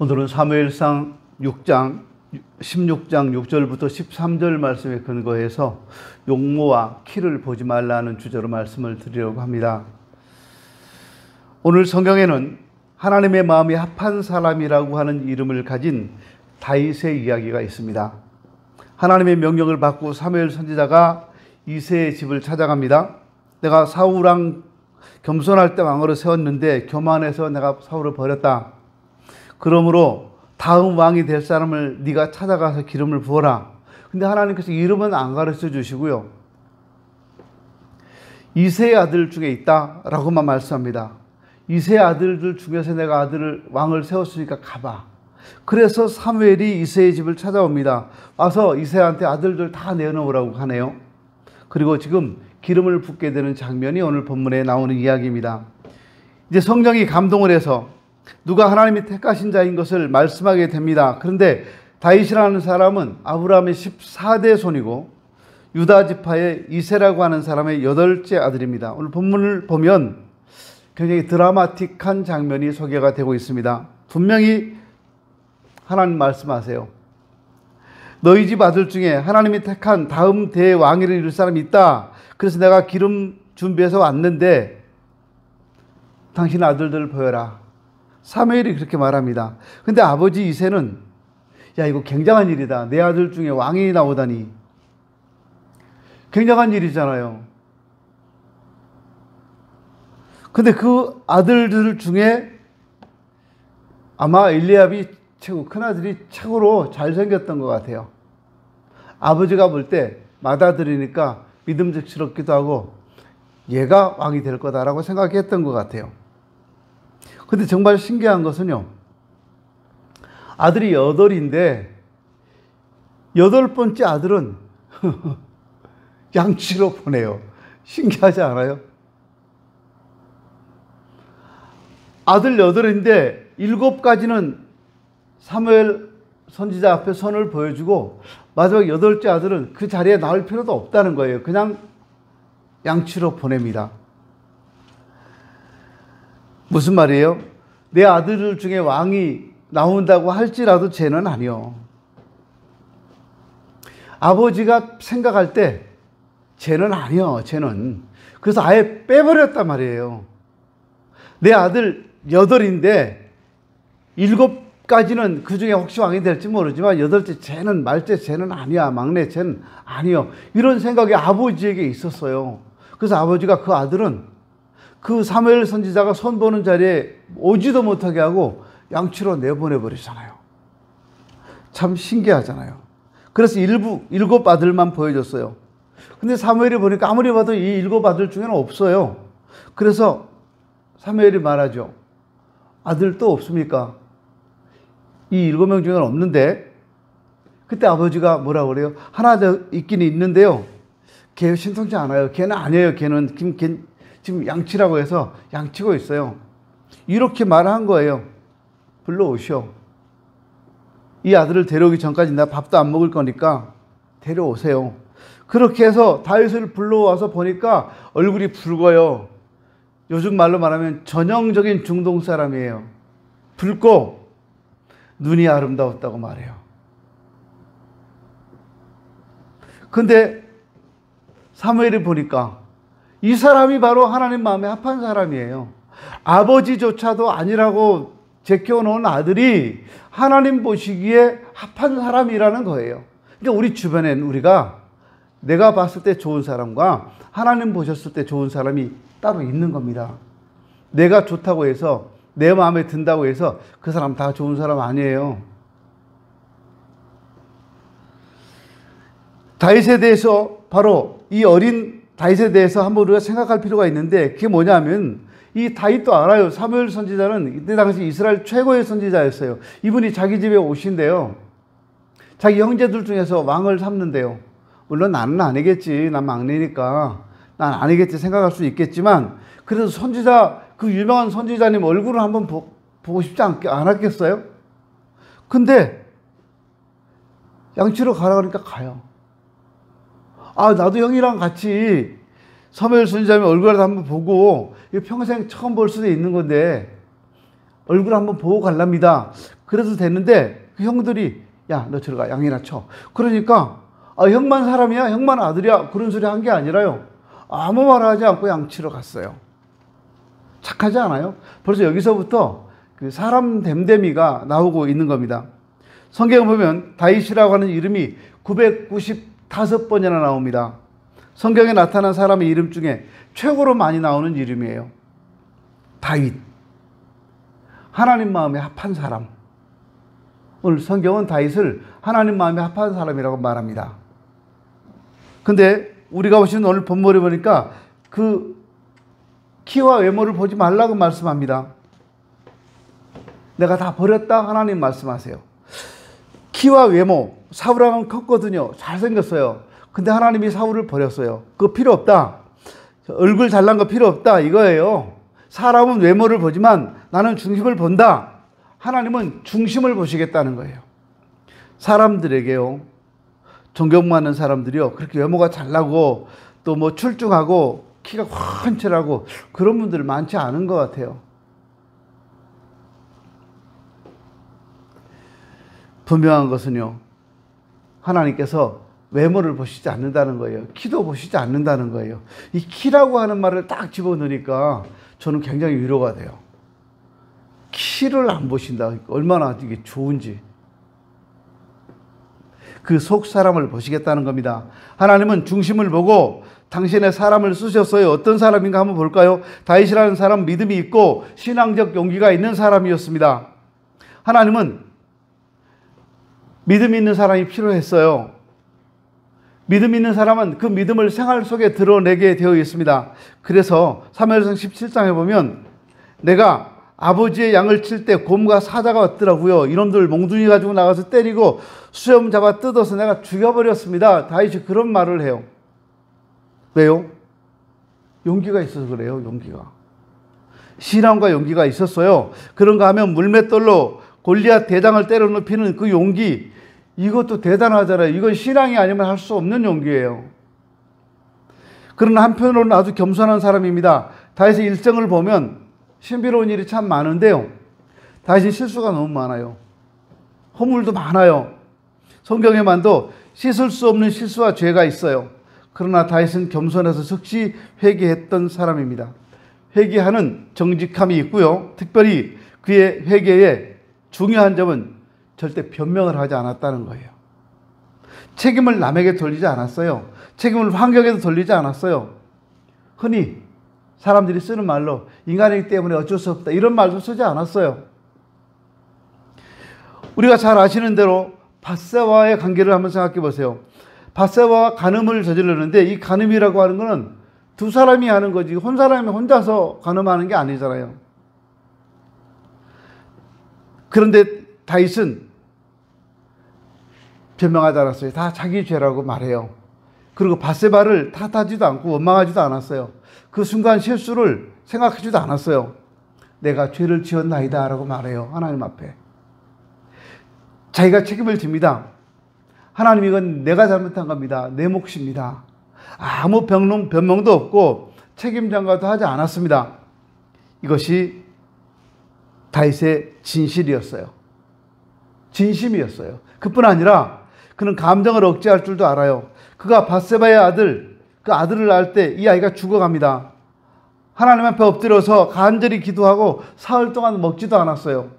오늘은 사무엘상 6장 16장 6절부터 13절 말씀에 근거해서 용모와 키를 보지 말라는 주제로 말씀을 드리려고 합니다. 오늘 성경에는 하나님의 마음이 합한 사람이라고 하는 이름을 가진 다윗의 이야기가 있습니다. 하나님의 명령을 받고 사무엘 선지자가 이새의 집을 찾아갑니다. 내가 사울왕 겸손할 때 왕으로 세웠는데 교만해서 내가 사울을 버렸다. 그러므로 다음 왕이 될 사람을 네가 찾아가서 기름을 부어라. 근데 하나님께서 이름은 안 가르쳐 주시고요. 이새의 아들 중에 있다라고만 말씀합니다. 이새의 아들들 중에서 내가 왕을 세웠으니까 가봐. 그래서 사무엘이 이새의 집을 찾아옵니다. 와서 이새한테 아들들 다 내놓으라고 하네요. 그리고 지금 기름을 붓게 되는 장면이 오늘 본문에 나오는 이야기입니다. 이제 성령이 감동을 해서 누가 하나님이 택하신 자인 것을 말씀하게 됩니다. 그런데 다윗이라는 사람은 아브라함의 14대 손이고 유다 지파의 이새라고 하는 사람의 8째 아들입니다. 오늘 본문을 보면 굉장히 드라마틱한 장면이 소개가 되고 있습니다. 분명히 하나님 말씀하세요. 너희 집 아들 중에 하나님이 택한 다음 대왕위를 이룰 사람이 있다. 그래서 내가 기름 준비해서 왔는데 당신 아들들을 보여라. 사무엘이 그렇게 말합니다. 근데 아버지 이새는 야, 이거 굉장한 일이다. 내 아들 중에 왕이 나오다니. 굉장한 일이잖아요. 근데 그 아들들 중에 아마 엘리압이 최고, 큰아들이 최고로 잘생겼던 것 같아요. 아버지가 볼 때 맏아들이니까 믿음직스럽기도 하고 얘가 왕이 될 거다라고 생각했던 것 같아요. 근데 정말 신기한 것은요, 아들이 8인데 8번째 아들은 양치로 보내요. 신기하지 않아요? 아들 8인데 7가지는 사무엘 선지자 앞에 선을 보여주고 마지막 8째 아들은 그 자리에 나올 필요도 없다는 거예요. 그냥 양치로 보냅니다. 무슨 말이에요? 내 아들들 중에 왕이 나온다고 할지라도 쟤는 아니요. 아버지가 생각할 때 쟤는 아니요. 쟤는. 그래서 아예 빼버렸단 말이에요. 내 아들 8인데 7가지는 그 중에 혹시 왕이 될지 모르지만 8째 쟤는, 말째 쟤는 아니야. 막내 쟤는 아니요. 이런 생각이 아버지에게 있었어요. 그래서 아버지가 그 아들은 그 사무엘 선지자가 손보는 자리에 오지도 못하게 하고 양치로 내보내버리잖아요. 참 신기하잖아요. 그래서 7 아들만 보여줬어요. 근데 사무엘이 보니까 아무리 봐도 이 7 아들 중에는 없어요. 그래서 사무엘이 말하죠. 아들 또 없습니까? 이 7명 중에는 없는데. 그때 아버지가 뭐라고 그래요? 하나 더 있긴 있는데요. 걔 신통치 않아요. 걔는 아니에요. 걔는 지금 양치라고 해서 양치고 있어요. 이렇게 말한 거예요. 불러오시오. 이 아들을 데려오기 전까지 나 밥도 안 먹을 거니까 데려오세요. 그렇게 해서 다윗을 불러와서 보니까 얼굴이 붉어요. 요즘 말로 말하면 전형적인 중동 사람이에요. 붉고 눈이 아름다웠다고 말해요. 근데 사무엘이 보니까 이 사람이 바로 하나님 마음에 합한 사람이에요. 아버지조차도 아니라고 제껴놓은 아들이 하나님 보시기에 합한 사람이라는 거예요. 그러니까 우리 주변엔 우리가 내가 봤을 때 좋은 사람과 하나님 보셨을 때 좋은 사람이 따로 있는 겁니다. 내가 좋다고 해서 내 마음에 든다고 해서 그 사람 다 좋은 사람 아니에요. 다윗에 대해서 바로 이 어린 다윗에 대해서 한번 우리가 생각할 필요가 있는데 그게 뭐냐면 이 다윗도 알아요. 사무엘 선지자는 이때 당시 이스라엘 최고의 선지자였어요. 이분이 자기 집에 오신대요. 자기 형제들 중에서 왕을 삼는데요. 물론 나는 아니겠지. 난 막내니까 난 아니겠지 생각할 수 있겠지만 그래도 선지자, 그 유명한 선지자님 얼굴을 한번 보고 싶지 않았겠어요? 근데 양치로 가라 그러니까 가요. 아, 나도 형이랑 같이 사무엘 선지자님 얼굴을 한번 보고 평생 처음 볼 수도 있는 건데 얼굴 한번 보고 갈랍니다. 그래도 됐는데 그 형들이 야, 너 저리 가. 양이나 쳐. 그러니까 형만 사람이야? 형만 아들이야? 그런 소리 한 게 아니라요. 아무 말 하지 않고 양 치러 갔어요. 착하지 않아요? 벌써 여기서부터 그 사람 됨됨이가 나오고 있는 겁니다. 성경을 보면 다윗이라고 하는 이름이 995번이나 나옵니다. 성경에 나타난 사람의 이름 중에 최고로 많이 나오는 이름이에요. 다윗. 하나님 마음에 합한 사람. 오늘 성경은 다윗을 하나님 마음에 합한 사람이라고 말합니다. 근데 우리가 보시는 오늘 본문을 보니까 그 키와 외모를 보지 말라고 말씀합니다. 내가 다 버렸다 하나님 말씀하세요. 키와 외모, 사울왕은 컸거든요. 잘생겼어요. 근데 하나님이 사울을 버렸어요. 그거 필요 없다. 얼굴 잘난 거 필요 없다 이거예요. 사람은 외모를 보지만 나는 중심을 본다. 하나님은 중심을 보시겠다는 거예요. 사람들에게요, 존경받는 사람들이요, 그렇게 외모가 잘나고 또 뭐 출중하고 키가 훤칠하고 그런 분들 많지 않은 것 같아요. 분명한 것은요, 하나님께서 외모를 보시지 않는다는 거예요. 키도 보시지 않는다는 거예요. 이 키라고 하는 말을 딱 집어넣으니까 저는 굉장히 위로가 돼요. 키를 안 보신다. 얼마나 이게 좋은지. 그 속 사람을 보시겠다는 겁니다. 하나님은 중심을 보고 당신의 사람을 쓰셨어요. 어떤 사람인가 한번 볼까요? 다윗이라는 사람 믿음이 있고 신앙적 용기가 있는 사람이었습니다. 하나님은 믿음 있는 사람이 필요했어요. 믿음 있는 사람은 그 믿음을 생활 속에 드러내게 되어 있습니다. 그래서 사무엘상 17장에 보면 내가 아버지의 양을 칠 때 곰과 사자가 왔더라고요. 이놈들 몽둥이 가지고 나가서 때리고 수염 잡아 뜯어서 내가 죽여버렸습니다. 다윗이 그런 말을 해요. 왜요? 용기가 있어서 그래요. 용기가. 신앙과 용기가 있었어요. 그런가 하면 물맷돌로 골리앗 대장을 때려 눕히는 그 용기, 이것도 대단하잖아요. 이건 신앙이 아니면 할 수 없는 용기예요. 그러나 한편으로는 아주 겸손한 사람입니다. 다윗의 일정을 보면 신비로운 일이 참 많은데요, 다윗이 실수가 너무 많아요. 허물도 많아요. 성경에만도 씻을 수 없는 실수와 죄가 있어요. 그러나 다윗은 겸손해서 즉시 회개했던 사람입니다. 회개하는 정직함이 있고요, 특별히 그의 회개에 중요한 점은 절대 변명을 하지 않았다는 거예요. 책임을 남에게 돌리지 않았어요. 책임을 환경에도 돌리지 않았어요. 흔히 사람들이 쓰는 말로 인간이기 때문에 어쩔 수 없다, 이런 말도 쓰지 않았어요. 우리가 잘 아시는 대로 밧세바와의 관계를 한번 생각해 보세요. 밧세바와 간음을 저지르는데 이 간음이라고 하는 것은 두 사람이 하는 거지 한 사람이 혼자서 간음하는 게 아니잖아요. 그런데 다윗은 변명하지 않았어요. 다 자기 죄라고 말해요. 그리고 밧세바를 탓하지도 않고 원망하지도 않았어요. 그 순간 실수를 생각하지도 않았어요. 내가 죄를 지었나이다 라고 말해요. 하나님 앞에. 자기가 책임을 집니다. 하나님, 이건 내가 잘못한 겁니다. 내 몫입니다. 아무 변명도 없고 책임 전가도 하지 않았습니다. 이것이 다윗의 진실이었어요. 진심이었어요. 그뿐 아니라 그는 감정을 억제할 줄도 알아요. 그가 밧세바의 아들, 그 아들을 낳을 때 이 아이가 죽어갑니다. 하나님 앞에 엎드려서 간절히 기도하고 사흘 동안 먹지도 않았어요.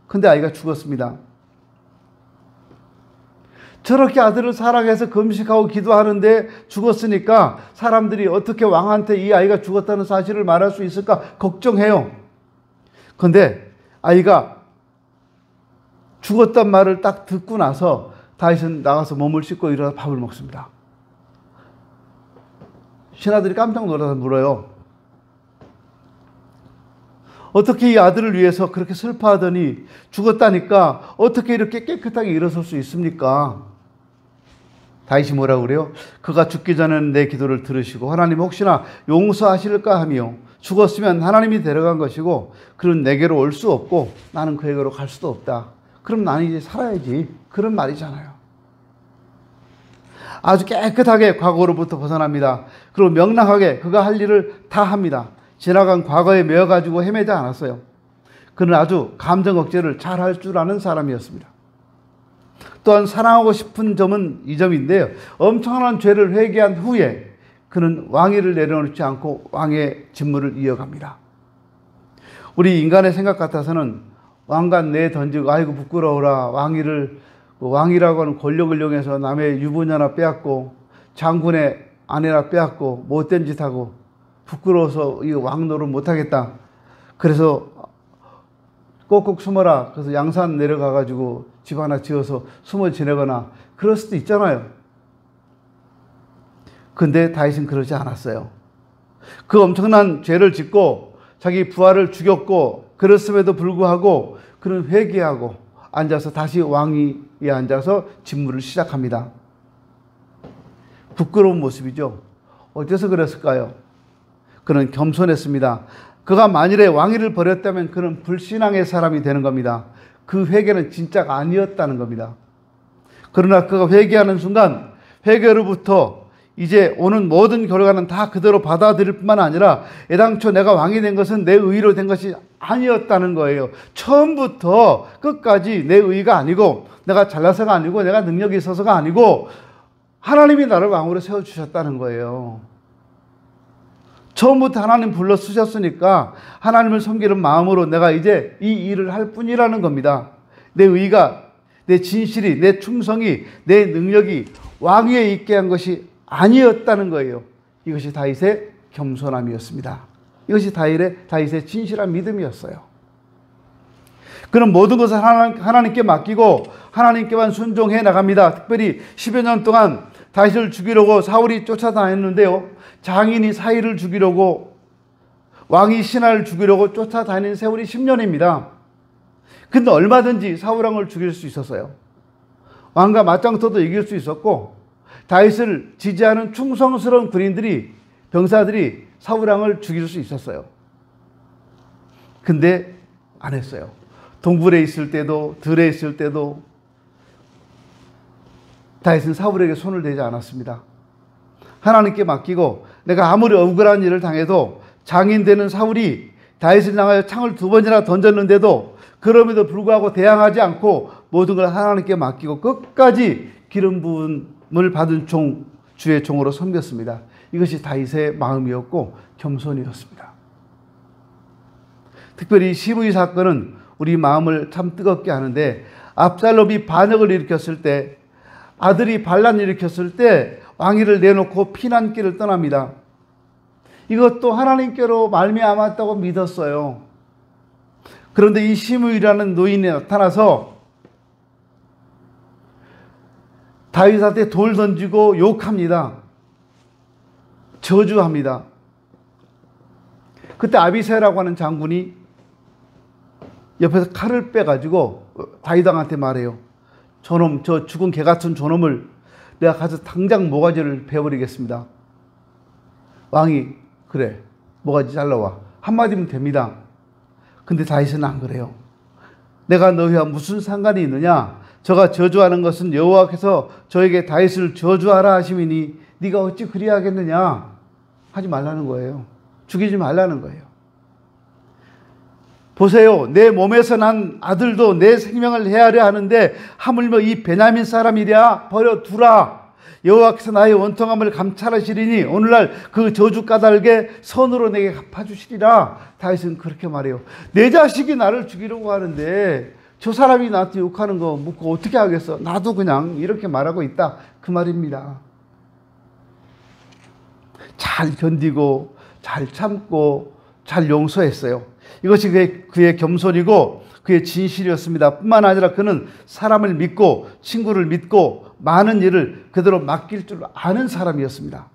근데 아이가 죽었습니다. 저렇게 아들을 사랑해서 금식하고 기도하는데 죽었으니까 사람들이 어떻게 왕한테 이 아이가 죽었다는 사실을 말할 수 있을까 걱정해요. 근데 아이가 죽었단 말을 딱 듣고 나서 다윗은 나가서 몸을 씻고 일어나서 밥을 먹습니다. 신하들이 깜짝 놀라서 물어요. 어떻게 이 아들을 위해서 그렇게 슬퍼하더니 죽었다니까 어떻게 이렇게 깨끗하게 일어설 수 있습니까? 다윗이 뭐라고 그래요? 그가 죽기 전에는 내 기도를 들으시고 하나님 혹시나 용서하실까 하며 죽었으면 하나님이 데려간 것이고 그는 내게로 올 수 없고 나는 그에게로 갈 수도 없다. 그럼 나는 이제 살아야지. 그런 말이잖아요. 아주 깨끗하게 과거로부터 벗어납니다. 그리고 명랑하게 그가 할 일을 다 합니다. 지나간 과거에 매여가지고 헤매지 않았어요. 그는 아주 감정 억제를 잘 할 줄 아는 사람이었습니다. 또한 사랑하고 싶은 점은 이 점인데요. 엄청난 죄를 회개한 후에 그는 왕위를 내려놓지 않고 왕의 직무를 이어갑니다. 우리 인간의 생각 같아서는 왕관 내던지고 아이고 부끄러워라, 왕이라고 하는 권력을 이용해서 남의 유부녀나 빼앗고 장군의 아내나 빼앗고 못된 짓 하고 부끄러워서 이 왕노릇 못하겠다. 그래서 꼭꼭 숨어라. 그래서 양산 내려가가지고 집 하나 지어서 숨어 지내거나 그럴 수도 있잖아요. 근데 다윗은 그러지 않았어요. 그 엄청난 죄를 짓고 자기 부하를 죽였고 그랬음에도 불구하고 그는 회개하고 앉아서 다시 왕위에 앉아서 직무를 시작합니다. 부끄러운 모습이죠. 어째서 그랬을까요? 그는 겸손했습니다. 그가 만일에 왕위를 버렸다면 그는 불신앙의 사람이 되는 겁니다. 그 회개는 진짜가 아니었다는 겁니다. 그러나 그가 회개하는 순간 회개로부터 이제 오는 모든 결과는 다 그대로 받아들일 뿐만 아니라 애당초 내가 왕이 된 것은 내 의로 된 것이 아니었다는 거예요. 처음부터 끝까지 내 의가 아니고 내가 잘나서가 아니고 내가 능력이 있어서가 아니고 하나님이 나를 왕으로 세워주셨다는 거예요. 처음부터 하나님 불러 쓰셨으니까 하나님을 섬기는 마음으로 내가 이제 이 일을 할 뿐이라는 겁니다. 내 의가, 내 진실이, 내 충성이, 내 능력이 왕위에 있게 한 것이 아니었다는 거예요. 이것이 다윗의 겸손함이었습니다. 이것이 다윗의 진실한 믿음이었어요. 그는 모든 것을 하나님께 맡기고 하나님께만 순종해 나갑니다. 특별히 10여 년 동안 다윗을 죽이려고 사울이 쫓아다녔는데요. 장인이 사이를 죽이려고 왕이 신하를 죽이려고 쫓아다닌 세월이 10년입니다. 근데 얼마든지 사울왕을 죽일 수 있었어요. 왕과 맞짱터도 이길 수 있었고 다윗을 지지하는 충성스러운 군인들이 병사들이 사울왕을 죽일 수 있었어요. 근데 안 했어요. 동굴에 있을 때도 들에 있을 때도 다윗은 사울에게 손을 대지 않았습니다. 하나님께 맡기고 내가 아무리 억울한 일을 당해도 장인 되는 사울이 다윗을 향하여 창을 2번이나 던졌는데도 그럼에도 불구하고 대항하지 않고 모든 걸 하나님께 맡기고 끝까지 기름 부음을 받은 주의 종으로 섬겼습니다. 이것이 다윗의 마음이었고 겸손이었습니다. 특별히 시므이 사건은 우리 마음을 참 뜨겁게 하는데 압살롬이 반역을 일으켰을 때 아들이 반란을 일으켰을 때 왕위를 내놓고 피난길을 떠납니다. 이것도 하나님께로 말미암았다고 믿었어요. 그런데 이 시므이라는 노인이 나타나서 다윗한테 돌 던지고 욕합니다. 저주합니다. 그때 아비새라고 하는 장군이 옆에서 칼을 빼가지고 다윗왕한테 말해요. 저놈, 저 죽은 개 같은 저놈을 내가 가서 당장 모가지를 베어버리겠습니다. 왕이 그래, 모가지 잘라와. 한마디면 됩니다. 근데 다윗은 안 그래요. 내가 너희와 무슨 상관이 있느냐? 저가 저주하는 것은 여호와께서 저에게 다윗을 저주하라 하심이니 네가 어찌 그리하겠느냐? 하지 말라는 거예요. 죽이지 말라는 거예요. 보세요. 내 몸에서 난 아들도 내 생명을 헤아려 하는데 하물며 이 베냐민 사람이랴 버려두라. 여호와께서 나의 원통함을 감찰하시리니 오늘날 그 저주 까닭에 선으로 내게 갚아주시리라. 다윗은 그렇게 말해요. 내 자식이 나를 죽이려고 하는데 저 사람이 나한테 욕하는 거 묻고 어떻게 하겠어? 나도 그냥 이렇게 말하고 있다. 그 말입니다. 잘 견디고 잘 참고 잘 용서했어요. 이것이 그의 겸손이고 그의 진실이었습니다. 뿐만 아니라 그는 사람을 믿고 친구를 믿고 많은 일을 그대로 맡길 줄 아는 사람이었습니다.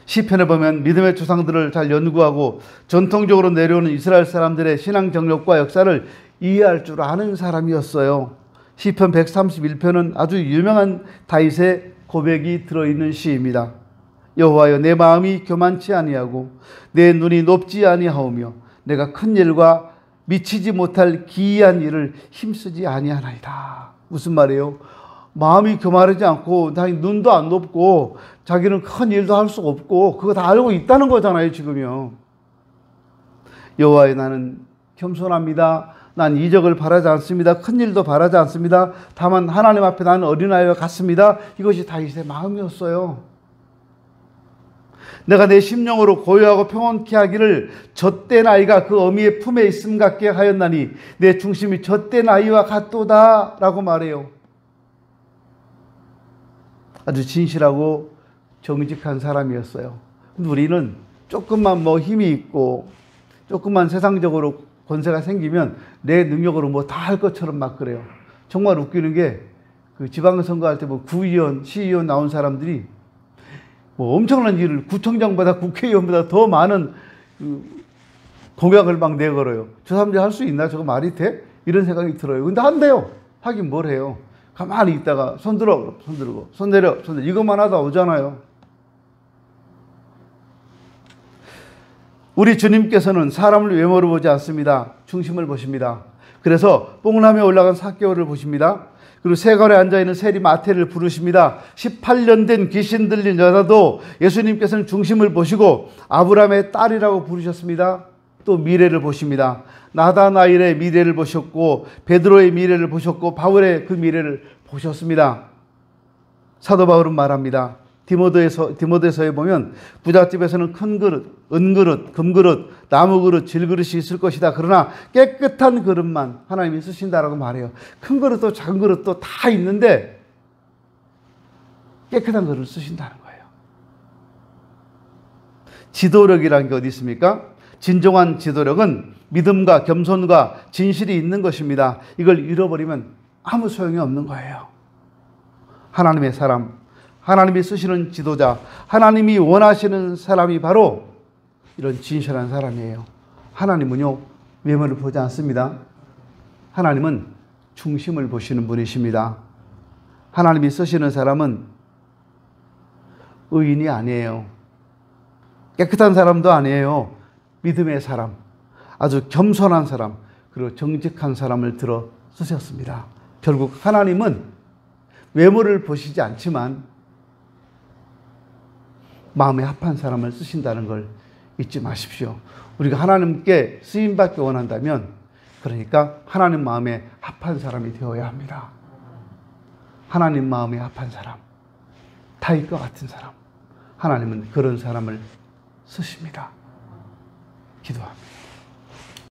시편에 보면 믿음의 조상들을 잘 연구하고 전통적으로 내려오는 이스라엘 사람들의 신앙 정력과 역사를 이해할 줄 아는 사람이었어요. 시편 131편은 아주 유명한 다윗의 고백이 들어있는 시입니다. 여호와여, 내 마음이 교만치 아니하고 내 눈이 높지 아니하오며 내가 큰 일과 미치지 못할 기이한 일을 힘쓰지 아니하나이다. 무슨 말이에요? 마음이 교만하지 않고 자기 눈도 안 높고 자기는 큰 일도 할 수 없고 그거 다 알고 있다는 거잖아요. 지금요. 여호와여, 나는 겸손합니다. 난 이적을 바라지 않습니다. 큰 일도 바라지 않습니다. 다만 하나님 앞에 나는 어린아이와 같습니다. 이것이 다윗의 마음이었어요. 내가 내 심령으로 고요하고 평온케 하기를 젖된 아이가 그 어미의 품에 있음 같게 하였나니 내 중심이 젖된 아이와 같도다 라고 말해요. 아주 진실하고 정직한 사람이었어요. 우리는 조금만 힘이 있고 조금만 세상적으로 권세가 생기면 내 능력으로 다 할 것처럼 막 그래요. 정말 웃기는 게 그 지방선거할 때 구의원, 시의원 나온 사람들이 엄청난 일을 구청장보다 국회의원보다 더 많은 공약을 막 내걸어요. 저 사람들이 할 수 있나? 저거 말이 돼? 이런 생각이 들어요. 근데 한대요. 하긴 뭘 해요. 가만히 있다가 손 들어, 손 들고, 손 내려, 손 내려. 이것만 하다 오잖아요. 우리 주님께서는 사람을 외모로 보지 않습니다. 중심을 보십니다. 그래서 뽕나무에 올라간 삭개오를 보십니다. 그리고 세관에 앉아있는 세리 마태를 부르십니다. 18년 된 귀신 들린 여자도 예수님께서는 중심을 보시고 아브라함의 딸이라고 부르셨습니다. 또 미래를 보십니다. 나다나엘의 미래를 보셨고 베드로의 미래를 보셨고 바울의 그 미래를 보셨습니다. 사도 바울은 말합니다. 디모데서에 보면 부잣집에서는 큰 그릇, 은그릇, 금그릇, 나무그릇, 질그릇이 있을 것이다. 그러나 깨끗한 그릇만 하나님이 쓰신다라고 말해요. 큰 그릇도 작은 그릇도 다 있는데 깨끗한 그릇을 쓰신다는 거예요. 지도력이라는 게 어디 있습니까? 진정한 지도력은 믿음과 겸손과 진실이 있는 것입니다. 이걸 잃어버리면 아무 소용이 없는 거예요. 하나님의 사람, 하나님이 쓰시는 지도자, 하나님이 원하시는 사람이 바로 이런 진실한 사람이에요. 하나님은요, 외모를 보지 않습니다. 하나님은 중심을 보시는 분이십니다. 하나님이 쓰시는 사람은 의인이 아니에요. 깨끗한 사람도 아니에요. 믿음의 사람, 아주 겸손한 사람, 그리고 정직한 사람을 들어 쓰셨습니다. 결국 하나님은 외모를 보시지 않지만 마음에 합한 사람을 쓰신다는 걸 잊지 마십시오. 우리가 하나님께 쓰임받기 원한다면 그러니까 하나님 마음에 합한 사람이 되어야 합니다. 하나님 마음에 합한 사람, 다윗과 같은 사람, 하나님은 그런 사람을 쓰십니다. 기도합니다.